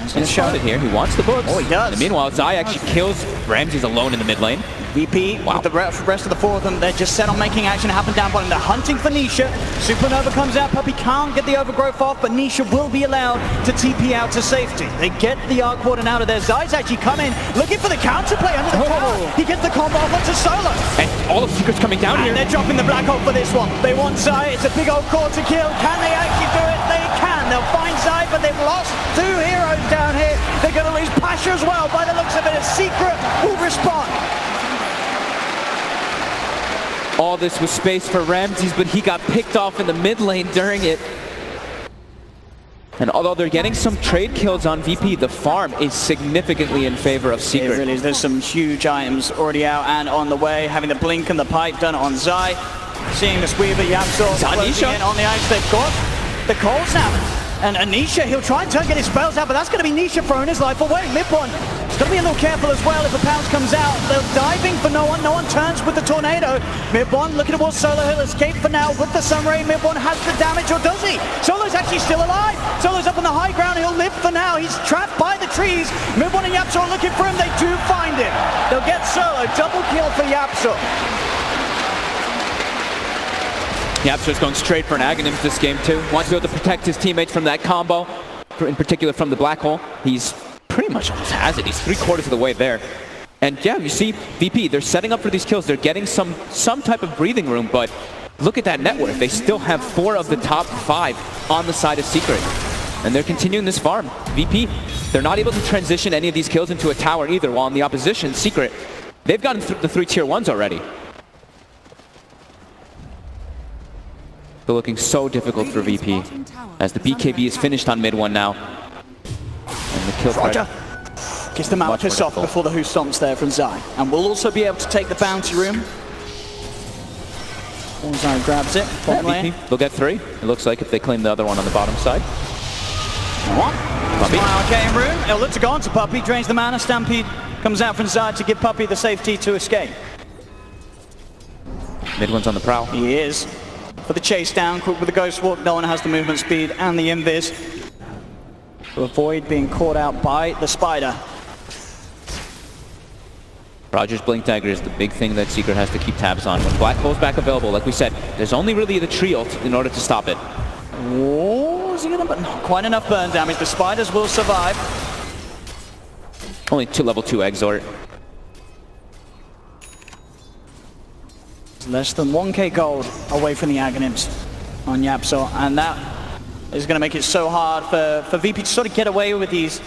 He's going to show it here. He wants the books. Oh, he does. And meanwhile, Zai actually kills Ramses alone in the mid lane. VP, with the rest of the 4 of them, they're just set on making action happen down bottom. They're hunting for Nisha. Supernova comes out. Puppey can't get the overgrowth off, but Nisha will be allowed to TP out to safety. They get the Arc Warden out of there. Zai's actually come in, looking for the counterplay under the tower. He gets the combo off onto Solo. And all of Secret's coming down here. And they're dropping the black hole for this one. They want Zai. It's a big old core to kill. Can they actually do it? They can. They'll find Zai, but they've lost 2 heroes down here. They're going to lose Pasha as well. By the looks of it, Secret will respond. All this was space for Ramses, but he got picked off in the mid lane during it. And although they're getting some trade kills on VP, the farm is significantly in favor of Secret. It really is. There's some huge items already out and on the way. Having the blink and the pipe done on Zai. Seeing the Sweeper, Yapsor closing in on the ice. They've got the calls now. And Nisha, he'll try and get his spells out, but that's going to be Nisha throwing his life away. Mid-one, he's going to be a little careful as well if a pounce comes out. They're diving for no one. No one turns with the tornado. Mid-one looking towards Solo. He'll escape for now with the Sunray. Mid-one has the damage, or does he? Solo's actually still alive. Solo's up on the high ground. He'll live for now. He's trapped by the trees. Mid-one and Yapsor are looking for him. They do find him. They'll get Solo. Double kill for Yapsor. Yapsor's going straight for an Aghanims this game too. Wants to be able to protect his teammates from that combo, in particular from the black hole. He's pretty much almost has it. He's 3/4 of the way there. And yeah, you see VP, they're setting up for these kills. They're getting some type of breathing room, but look at that net worth. They still have 4 of the top 5 on the side of Secret. And they're continuing this farm. VP, they're not able to transition any of these kills into a tower either, while on the opposition, Secret, they've gotten the 3 tier 1s already. They're looking so difficult for VP as the BKB is finished on mid 1 now. And the kill Roger. Gets the Malachus off before the Who Stomps there from Zai. And we'll also be able to take the bounty room. Zai grabs it. Bottom lane. They'll get 3. It looks like if they claim the other one on the bottom side. Puppey. Arcane rune. It'll look to go on to Puppey. Drains the mana. Stampede comes out from Zai to give Puppey the safety to escape. Mid 1's on the prowl. He is. For the chase down, quick with the Ghost Walk, no one has the movement speed and the Invis to avoid being caught out by the Spider. Roger's Blink Dagger is the big thing that Secret has to keep tabs on. When Black Hole's back available, like we said, there's only really the tree ult in order to stop it. Oh, is he gonna, but not quite enough burn damage. The Spiders will survive. Only level 2 Exort. Less than 1k gold away from the Aghanims on Yapsor, and that is going to make it so hard for VP to sort of get away with these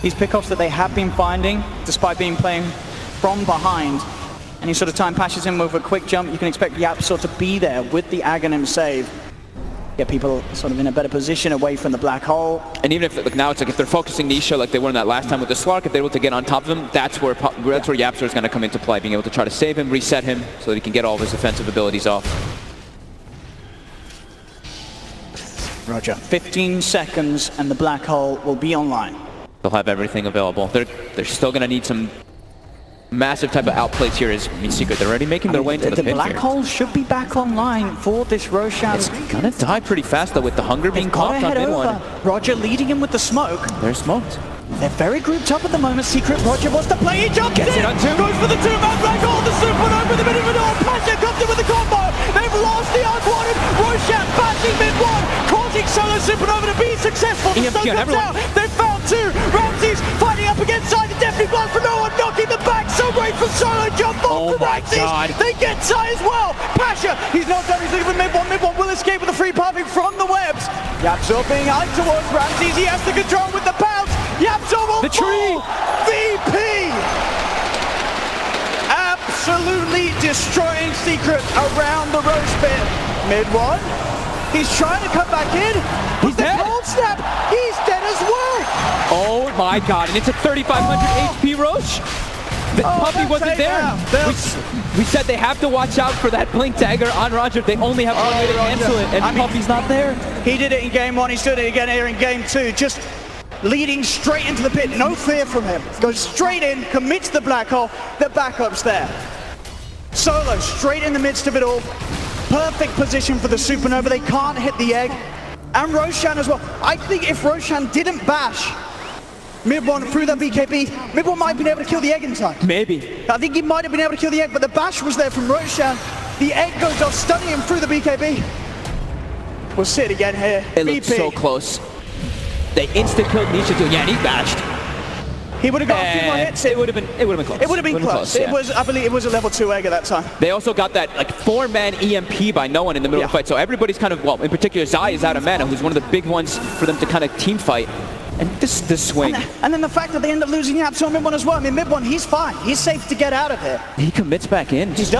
pickoffs that they have been finding, despite being playing from behind. Any sort of time Pasha's in with a quick jump, you can expect Yapsor to be there with the Aghanim save. Get people sort of in a better position away from the black hole. And even if now it's like if they're focusing Nisha like they were in that last time with the Slark, if they're able to get on top of him, that's where Yapsor is going to come into play, being able to try to save him, reset him, so that he can get all of his offensive abilities off. Roger. 15 seconds and the black hole will be online. They'll have everything available. They're still going to need some massive type of outplays here is Secret. They're already making their way into the pit black here. hole should be back online for this Roshan. It's gonna die pretty fast though with the hunger being popped on mid one. Roger leading him with the smoke. They're smoked. They're very grouped up at the moment. Secret Roger wants to play. He jumps Gets in. it on two. Goes for the two-man black hole. The supernova in the middle of it all. Pasha comes in with the combo. They've lost the unwanted. Roshan bashing mid one, causing solo supernova to be successful. The stun comes out. They've found two. Ramses fighting up against side. Definitely blood for no one. Knocking them back. So great from solo. Jump off from Ramses. They get Sai as well. Pasha, he's not done. He's looking for mid one. Mid one will escape with a free pumping from the webs. Yapzor being eyed towards Ramses. He has to control with the bounce. Yapzor will fall. VP absolutely destroying Secret around the roast pit. Mid one. He's trying to come back in. He's dead. Cold snap. He's dead as well. Oh my god, and it's a 3,500 HP Roche. The Puppy wasn't there. We said they have to watch out for that blink dagger on Roger. They only have 1 way to cancel it, and Puppy's not there. He did it in game one. He's doing it again here in game two. Just leading straight into the pit. No fear from him. Goes straight in, commits the black hole. The backup's there. Solo straight in the midst of it all. Perfect position for the supernova. They can't hit the egg. And Roshan as well. I think if Roshan didn't bash mid one through that BKB, mid one might have been able to kill the egg in time. Maybe. I think he might have been able to kill the egg, but the bash was there from Roshan. The egg goes off, stunning him through the BKB. We'll see it again here. It looked so close. They instant killed Nisha too. Yeah, and he bashed. He would have got a few more hits. It would have been close. It would have been close. Yeah. It was, I believe, it was a level 2 egg at that time. They also got that like 4-man EMP by no one in the middle of the fight. So everybody's kind of, well, in particular, Zai is out of mana, who's one of the big ones for them to kind of team fight. And this swing. And then the fact that they end up losing Yapzor mid one as well. I mean, mid one, he's fine. He's safe to get out of here. He commits back in. Just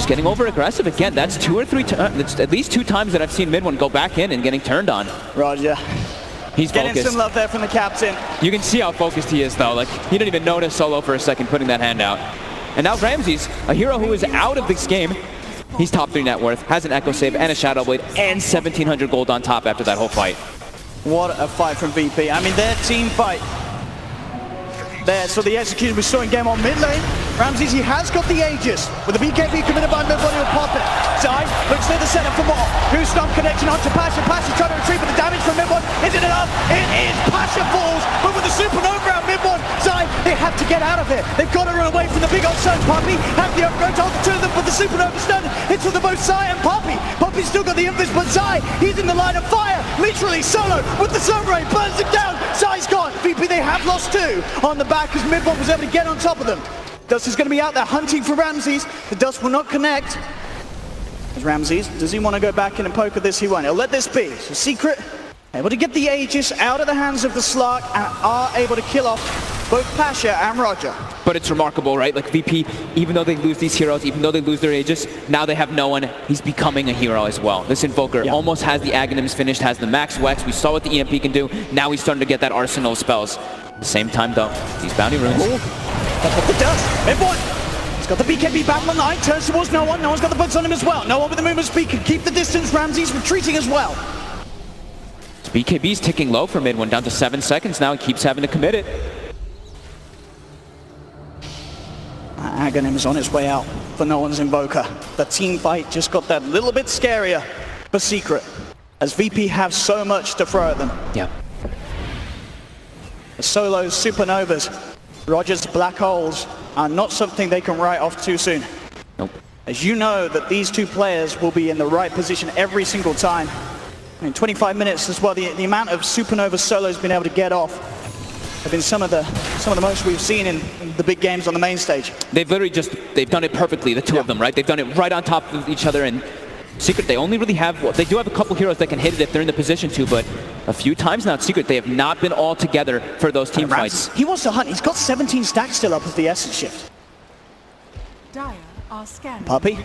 getting over aggressive again. That's 2 or 3 times. It's at least 2 times that I've seen mid one go back in and getting turned on. Roger. He's getting focused. some love there from the captain. You can see how focused he is though. Like he didn't even notice Solo for a second putting that hand out. And now Ramses, a hero who is out of this game. He's top 3 net worth, has an Echo Save and a Shadow Blade and 1,700 gold on top after that whole fight. What a fight from VP. I mean, their team fight. There, so the execution we saw in game on mid lane. Ramses, he has got the Aegis. With the BKB committed by mid, he'll pop it. Zai looks near the setup for more. Who's Stomp connection onto Pasha. Pasha trying to retreat, but the damage from mid one isn't enough. It is. Pasha falls, but with the supernova around mid one, Zai, they have to get out of here. They've got to run away from the big old sun. Puppy have the overgrowth hold the 2 of them, but the supernova stun hits with the both Zai and Puppy. Puppy's still got the invis, but Zai, he's in the line of fire. Literally solo with the sun ray, burns him down. Zai's gone. VP, they have lost 2 on the back as mid one was able to get on top of them. Dust is going to be out there hunting for Ramses. The Dust will not connect. As Ramses, does he want to go back in and poke at this? He won't. He'll let this be. So Secret able to get the Aegis out of the hands of the Slark and are able to kill off both Pasha and Roger. But it's remarkable, right? Like VP, even though they lose these heroes, even though they lose their Aegis, now they have no one. He's becoming a hero as well. This Invoker almost has the Aghanims finished, has the max Wex. We saw what the EMP can do. Now he's starting to get that arsenal of spells. At the same time though, these bounty runes. That's what it does. Mid one. He's got the BKB back on line, turns towards no one. No one's got the buds on him as well. No one with the movement speed can keep the distance. Ramses retreating as well. BKB's ticking low for mid one, down to 7 seconds now. He keeps having to commit it. Aghanim is on its way out for no one's Invoker. The team fight just got that little bit scarier for Secret, as VP have so much to throw at them. Yeah. The solos, supernovas, Roger's black holes are not something they can write off too soon. Nope. As you know that these 2 players will be in the right position every single time. In 25 minutes as well, the amount of supernova solos been able to get off have been some of the most we've seen in the big games on the main stage. They've literally they've done it perfectly, the 2 of them, right? They've done it right on top of each other, and Secret, they only really have, well, they do have a couple heroes that can hit it if they're in the position to, but a few times now at Secret, they have not been all together for those team fights. He wants to hunt. He's got 17 stacks still up with the Essence Shift. Dire are scanning. Puppy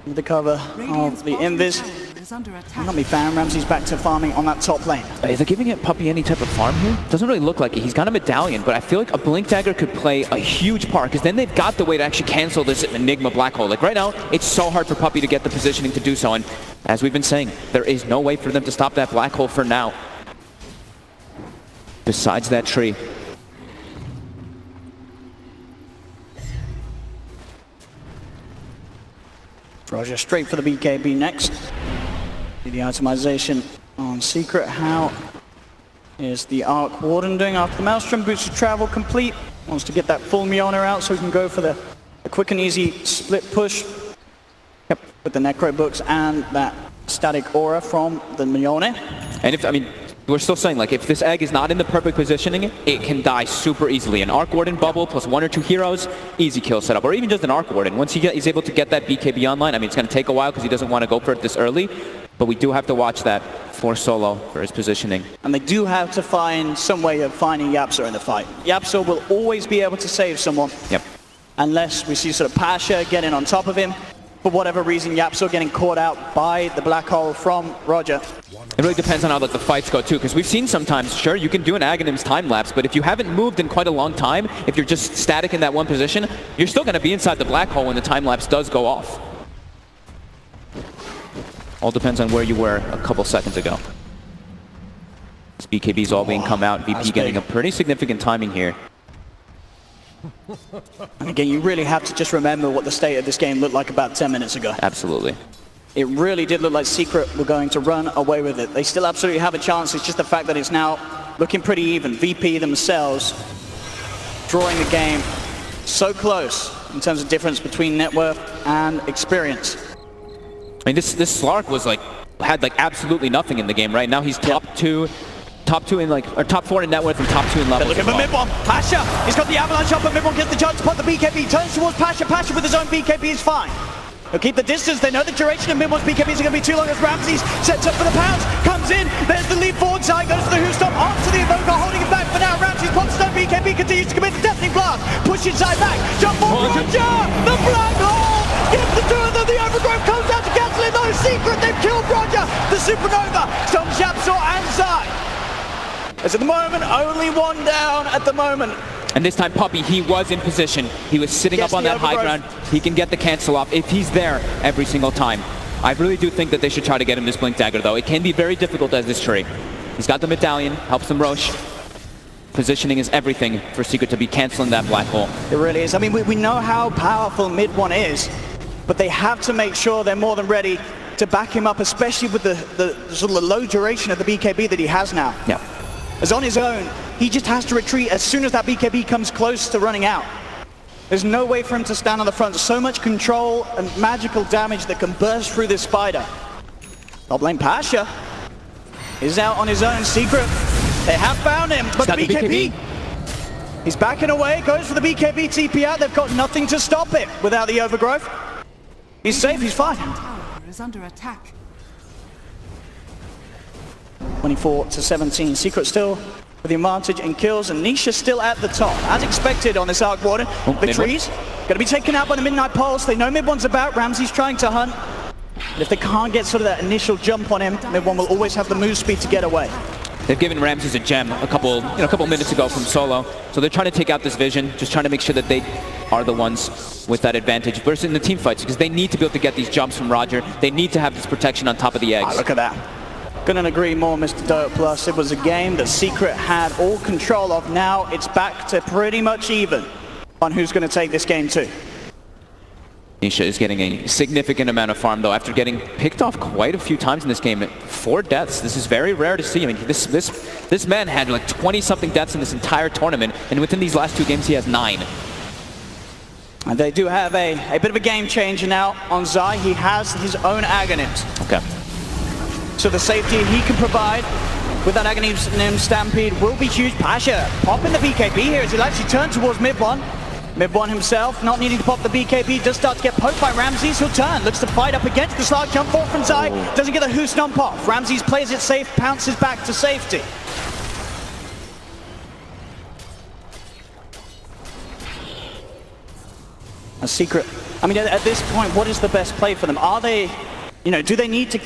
with the cover of the Invis. Not me fan. Ramsey's back to farming on that top lane. Is they giving it Puppy any type of farm here? Doesn't really look like it. He's got a medallion, but I feel like a Blink Dagger could play a huge part, because then they've got the way to actually cancel this Enigma Black Hole. Like right now, it's so hard for Puppy to get the positioning to do so, and as we've been saying, there is no way for them to stop that Black Hole for now. Besides that tree. Roger straight for the BKB next. The itemization on Secret. How is the Arc Warden doing after the Maelstrom? Boots of travel complete. Wants to get that full Miona out so he can go for the quick and easy split push. Yep, with the Necro books and that static aura from the Miona. And if, I mean, we're still saying, like, if this egg is not in the perfect positioning, it can die super easily. An Arc Warden bubble plus 1 or 2 heroes, easy kill setup. Or even just an Arc Warden. Once he's able to get that BKB online, I mean, it's going to take a while because he doesn't want to go for it this early. But we do have to watch that for Solo, for his positioning. And they do have to find some way of finding Yapzor in the fight. Yapzor will always be able to save someone. Yep. Unless we see sort of Pasha getting on top of him. For whatever reason, Yapzor getting caught out by the black hole from Roger. It really depends on how the fights go too, because we've seen sometimes, sure, you can do an Aghanim's time lapse, but if you haven't moved in quite a long time, if you're just static in that one position, you're still going to be inside the black hole when the time lapse does go off. All depends on where you were a couple seconds ago. This BKB's all being come out, VP getting a pretty significant timing here. And again, you really have to just remember what the state of this game looked like about 10 minutes ago. Absolutely. It really did look like Secret were going to run away with it. They still absolutely have a chance. It's just the fact that it's now looking pretty even. VP themselves drawing the game so close in terms of difference between net worth and experience. I mean, this Slark was had absolutely nothing in the game, right? Now he's top two in or top 4 in net worth and top 2 in levels. Look at Mid-One. Pasha, he's got the avalanche up, but Mid-One gets the chance to put the BKB. Turns towards Pasha. Pasha with his own BKB is fine. He'll keep the distance. They know the duration of Mid-One's BKBs are going to be too long as Ramses sets up for the pounce. Comes in. There's the lead forward side. Goes to the Who-Stop. Onto the Evoker, holding him back for now. Ramses pops his own BKB. Continues to commit the Deafening Blast. Push inside back. Jump for Roger. The black hole. Gets the 2 of them. The Overgrowth comes out to cancel it. No Secret. They've killed Roger. The Supernova. Stops Yapzor and Zai. As at the moment, only one down at the moment. And this time, Puppey, he was in position. He was sitting up on that high ground. He can get the cancel off if he's there every single time. I really do think that they should try to get him this Blink Dagger, though. It can be very difficult as this tree. He's got the medallion, helps him Roche. Positioning is everything for Secret to be canceling that black hole. It really is. I mean, we know how powerful Mid-One is, but they have to make sure they're more than ready to back him up, especially with the sort of low duration of the BKB that he has now. Yeah. As on his own, he just has to retreat as soon as that BKB comes close to running out. There's no way for him to stand on the front. So much control and magical damage that can burst through this spider. Top lane Pasha is out on his own. Secret, they have found him, but the BKB, he's backing away, goes for the BKB TP out. They've got nothing to stop it without the Overgrowth. He's safe, he's fine. Tower is under attack. 24-17. Secret still with the advantage in kills, and Nisha still at the top, as expected on this Arc Warden. The trees going to be taken out by the Midnight Pulse. They know Mid-One's about. Ramsey's trying to hunt. But if they can't get sort of that initial jump on him, Mid-One will always have the move speed to get away. They've given Ramses a gem a couple minutes ago from Solo, so they're trying to take out this vision, just trying to make sure that they are the ones with that advantage versus in the team fights, because they need to be able to get these jumps from Roger. They need to have this protection on top of the eggs. Look at that. Couldn't agree more, Mr. Dota Plus. It was a game that Secret had all control of. Now it's back to pretty much even on who's going to take this game too. Nisha is getting a significant amount of farm, though, after getting picked off quite a few times in this game. 4 deaths. This is very rare to see. I mean, this man had 20-something deaths in this entire tournament, and within these last 2 games, he has 9. And they do have a bit of a game changer now on Zai. He has his own Aghanims. Okay. So the safety he can provide with that Aghanim Stampede will be huge. Pasha popping the BKB here as he'll actually turn towards Mid-One. Mid-One himself, not needing to pop the BKB, does start to get poked by Ramses. He'll turn, looks to fight up against the Slark. Jump forward from Zai, doesn't get the Who-Stomp off. Ramses plays it safe, pounces back to safety. A Secret. I mean, at this point, what is the best play for them? Are they, do they need to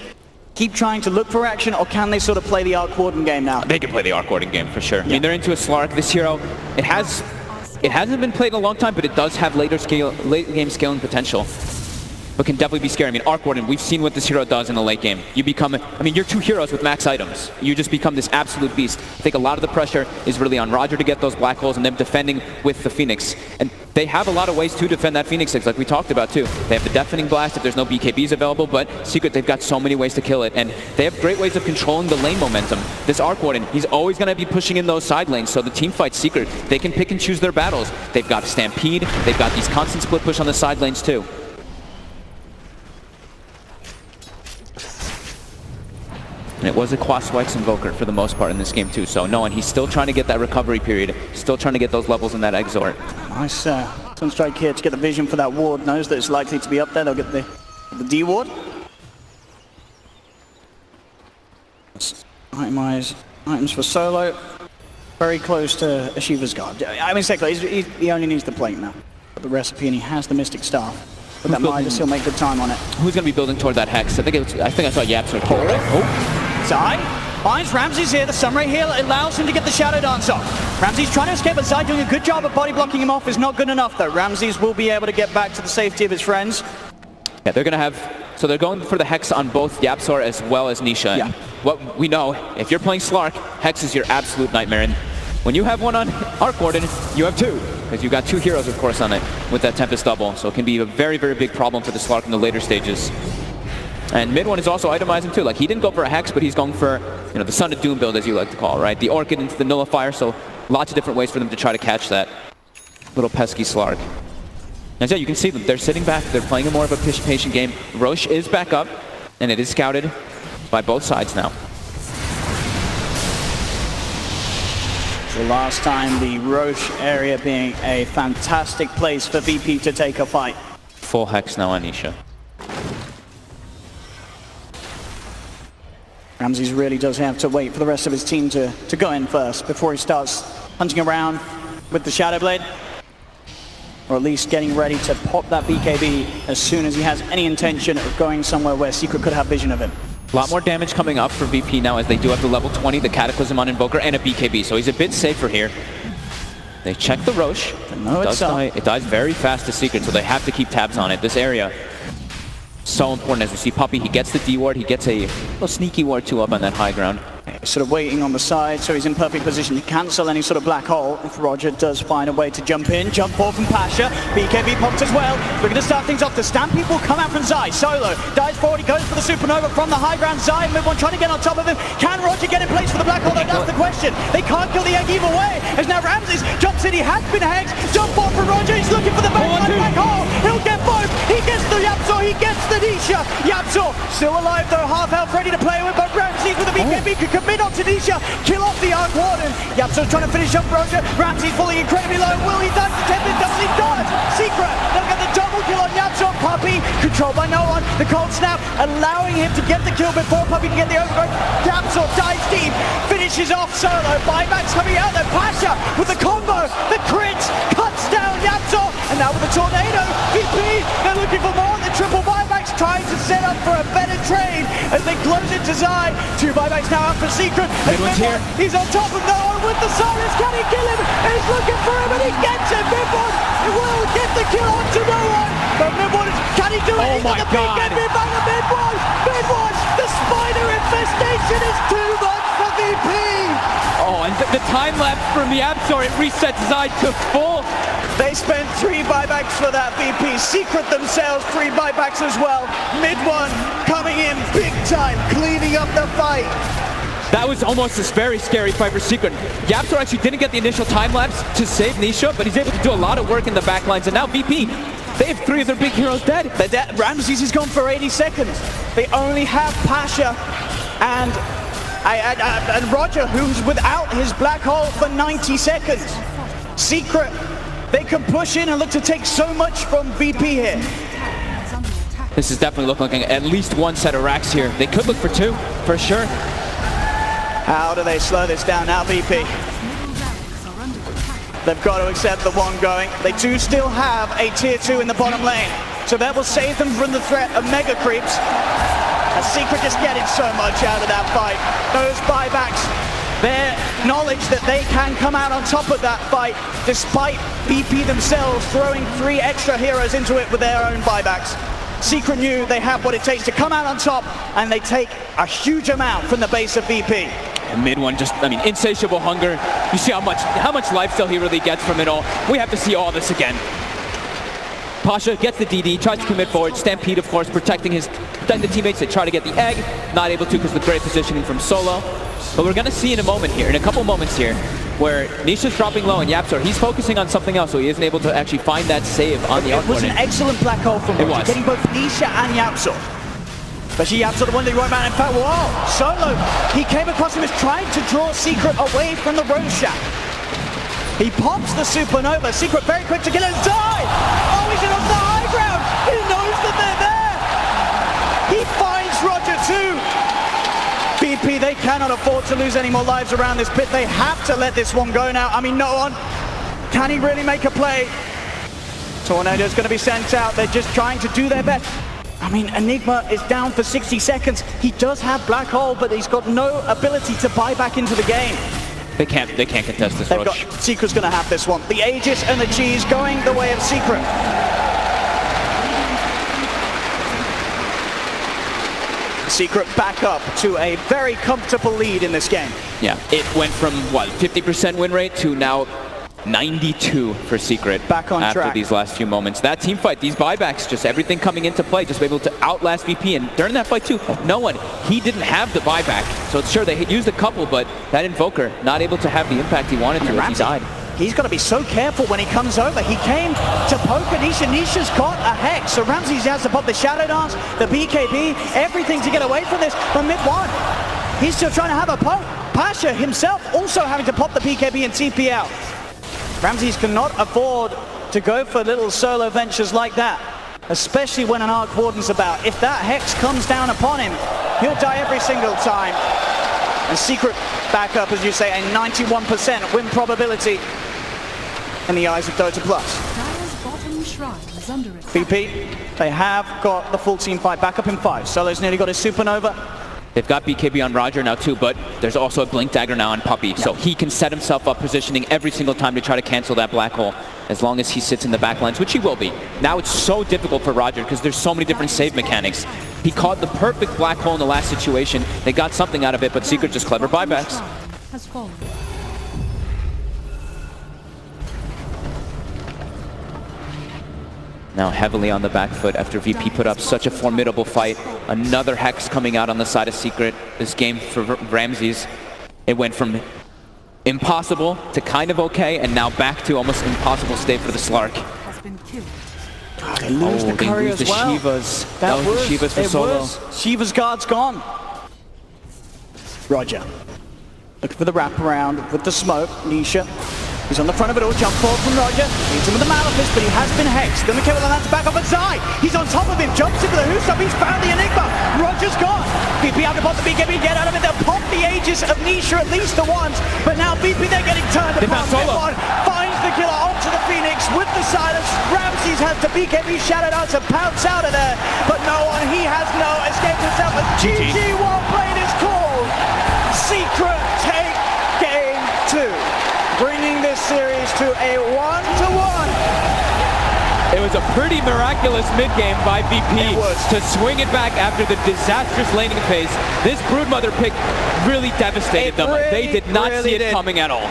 keep trying to look for action, or can they sort of play the Arc Warden game now? They can play the Arc Warden game for sure. Yeah. I mean, they're into a Slark. This hero, it hasn't been played in a long time, but it does have late game scaling potential. but can definitely be scary. I mean, Arc Warden, we've seen what this hero does in the late game. You become, I mean, you're 2 heroes with max items. You just become this absolute beast. I think a lot of the pressure is really on Roger to get those black holes and them defending with the Phoenix. And they have a lot of ways to defend that Phoenix 6, like we talked about too. They have the Deafening Blast if there's no BKBs available, but Secret, they've got so many ways to kill it. And they have great ways of controlling the lane momentum. This Arc Warden, he's always going to be pushing in those side lanes, so the team fights Secret. They can pick and choose their battles. They've got Stampede, they've got these constant split push on the side lanes too. And it was a Quaswikes Invoker for the most part in this game too. So no, and he's still trying to get that recovery period, still trying to get those levels in that Exort. Nice Sunstrike here to get the vision for that ward. Knows that it's likely to be up there. They'll get the D ward. Itemize items for Solo. Very close to Ashiva's guard. I mean, Sekla, he only needs the plate now. But the recipe, and he has the Mystic Staff. But that might still make good time on it. Who's going to be building toward that Hex? I think I saw Yapsor. Zai finds Ramses here. The Sunray Heal allows him to get the Shadow Dance off. Ramses trying to escape, but Zai doing a good job of body blocking him off is not good enough though. Ramses will be able to get back to the safety of his friends. Yeah, they're going to have... So they're going for the Hex on both Yapsor as well as Nisha. Yeah. What we know, if you're playing Slark, Hex is your absolute nightmare. And when you have one on Arc Warden, you have 2. Because you've got 2 heroes, of course, on it with that Tempest double. So it can be a very, very big problem for the Slark in the later stages. And mid one is also itemizing too. Like, he didn't go for a Hex, but he's going for, you know, the Son of Doom build, as you like to call, right? The Orchid into the Nullifier, so lots of different ways for them to try to catch that little pesky Slark. And yeah, you can see them. They're sitting back. They're playing a more of a patient game. Roche is back up, and it is scouted by both sides now. The last time, the Roche area being a fantastic place for VP to take a fight. Full Hex now on Nisha. Ramses really does have to wait for the rest of his team to go in first before he starts hunting around with the Shadow Blade. Or at least getting ready to pop that BKB as soon as he has any intention of going somewhere where Secret could have vision of him. A lot more damage coming up for VP now as they do have the level 20, the Cataclysm on Invoker, and a BKB, so he's a bit safer here. They check the Roche. No, it dies very fast to Secret, so they have to keep tabs on it. This area, so important. As we see Puppey, he gets the D ward, he gets a little sneaky ward 2 up on that high ground. Sort of waiting on the side, so he's in perfect position to cancel any sort of black hole if Roger does find a way to jump in. Jump forward from Pasha. BKB popped as well. We're going to start things off. The Stampede will come out from Zai. Solo dives forward. He goes for the Supernova from the high ground. Zai, mid one, trying to get on top of him. Can Roger get in place for the black hole? That's the question. They can't kill the egg either way. As now Ramses jumps in. He has been hexed. Jump forward for Roger. He's looking for the black hole. He'll get both. He gets the Yapsor. He gets the Nisha. Yapsor still alive though. Half health ready to play with, but Ramses with the BKB could commit onto Nisha. Kill off the Arc Warden. Yapsor trying to finish up Roger. Ramsey falling incredibly low. Will he dive to 10? It does. He does. Secret. They'll get the double kill on Yapsor. Puppey controlled by no one. The cold snap allowing him to get the kill before Puppey can get the overgrowth. Yapsor dives deep. Finishes off Solo. Buybacks coming out there. Pasha with the combo. The crit cuts down Yapsor. And now with the tornado. VP. They're looking for more. The triple buybacks trying to set up for a better trade as they close it to Zai. 2 buybacks now out for Secret. Here. He's on top of no one with the silence. Can he kill him? He's looking for him and he gets him. Midwood will get the kill onto no one. But Midwood, can he do it? Oh my God. By the Midwood, the spider infestation is too much for VP. Oh, and the time lapse from the Yapsor, it resets Zai to full. They spent 3 buybacks for that VP. Secret themselves 3 buybacks as well. Mid one coming in big time, cleaning up the fight. That was almost a very scary fight for Secret. Yapsor actually didn't get the initial time lapse to save Nisha, but he's able to do a lot of work in the back lines. And now VP, they have 3 of their big heroes dead. Ramses is gone for 80 seconds. They only have Pasha and Roger, who's without his black hole for 90 seconds. Secret, they can push in and look to take so much from VP here. This is definitely looking like at least 1 set of racks here. They could look for 2, for sure. How do they slow this down now, VP? They've got to accept the 1 going. They do still have a tier 2 in the bottom lane, so that will save them from the threat of mega creeps. As Secret just getting so much out of that fight. Those buybacks, their knowledge that they can come out on top of that fight, despite VP themselves throwing 3 extra heroes into it with their own buybacks. Secret knew they have what it takes to come out on top, and they take a huge amount from the base of VP. Mid one, just, I mean, insatiable hunger. You see how much lifesteal he really gets from it all. We have to see all this again. Pasha gets the DD, tries to commit forward. Stampede, of course, protecting the teammates that try to get the egg. Not able to because of the great positioning from Solo. But we're going to see in a couple moments here, where Nisha's dropping low and YapzOr, he's focusing on something else, so he isn't able to actually find that save on the It was an excellent black hole from Roger, getting both Nisha and YapzOr. Especially YapzOr, the one that he went around. In fact, whoa, Solo, he came across him as trying to draw Secret away from the Roshan. He pops the supernova. Secret very quick to get a die. Oh, he's in off the high ground. He knows that they're there. He finds Roger too. BP, they cannot afford to lose any more lives around this pit. They have to let this one go now. I mean, no one. Can he really make a play? Tornado's going to be sent out. They're just trying to do their best. I mean, Enigma is down for 60 seconds. He does have Black Hole, but he's got no ability to buy back into the game. They can't contest this rush. Secret's going to have this one. The Aegis and the cheese going the way of Secret. Secret back up to a very comfortable lead in this game. Yeah, it went from, what, 50% win rate to now 92 for Secret. Back on after track. These last few moments. That team fight, these buybacks, just everything coming into play, just able to outlast VP. And during that fight too, he didn't have the buyback. So sure, they used a couple, but that Invoker not able to have the impact he wanted to as he died. He's got to be so careful when he comes over. He came to poke at Nisha. Nisha's got a Hex. So Ramses has to pop the Shadow Dance, the BKB, everything to get away from this. From mid one, he's still trying to have a poke. Pasha himself also having to pop the BKB and TP out. Ramses cannot afford to go for little solo ventures like that, especially when an Arc Warden's about. If that Hex comes down upon him, he'll die every single time. And Secret back up, as you say, a 91% win probability in the eyes of Dota Plus. VP, they have got the full team fight back up in 5. Solo's nearly got his supernova. They've got BKB on Roger now too, but there's also a Blink Dagger now on Puppey, so he can set himself up positioning every single time to try to cancel that black hole, as long as he sits in the back lines, which he will be. Now it's so difficult for Roger because there's so many different save mechanics. He caught the perfect black hole in the last situation. They got something out of it, but Secret just clever buybacks. Now heavily on the back foot after VP put up such a formidable fight. Another Hex coming out on the side of Secret. This game for Ramses, it went from impossible to kind of okay, and now back to almost impossible state for the Slark. They lose the Curry as well. Shivas. That was the Shivas for Solo. Shiva's guard's gone. Roger. Looking for the wraparound with the smoke. Nisha. He's on the front of it all, jump forward from Roger. He's him with the Malefice, but he has been hexed. Then the Kevin lands back off at Zai. He's on top of him, jumps into the Hoostup. He's found the Enigma. Roger's gone. VP have to pop the BKB, get out of it. They'll pop the Aegis of Nisha at least the once. But now VP, they're getting turned apart. Solo finds the killer onto the Phoenix with the silence. Ramses has the BKB shadowed out to pounce out of there. But no one, he has no escape himself. As GG well played is called. Secret take game 2. Bringing this series to a 1-1. It was a pretty miraculous mid-game by VP to swing it back after the disastrous laning phase. This Broodmother pick really devastated them. They did not see it coming at all.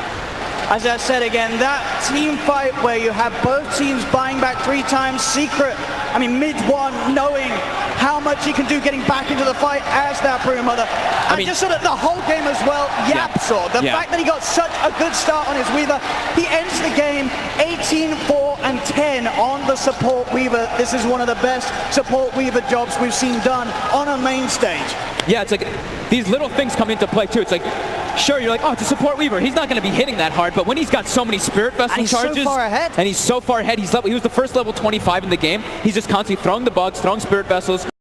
As I said again, that team fight where you have both teams buying back 3 times, Secret, I mean mid-1, knowing how much he can do getting back into the fight as that Broodmother. And just sort of the whole game as well, YapzOr, the fact that he got such a good start on his Weaver, he ends the game 18-4-10 on the support Weaver. This is one of the best support Weaver jobs we've seen done on a main stage. Yeah, it's like these little things come into play too. It's like, sure, you're like, oh, it's a support Weaver. He's not going to be hitting that hard, but when he's got so many Spirit Vessel charges, so far ahead. And he's so far ahead, he was the first level 25 in the game. He's just constantly throwing the bugs, throwing Spirit Vessels,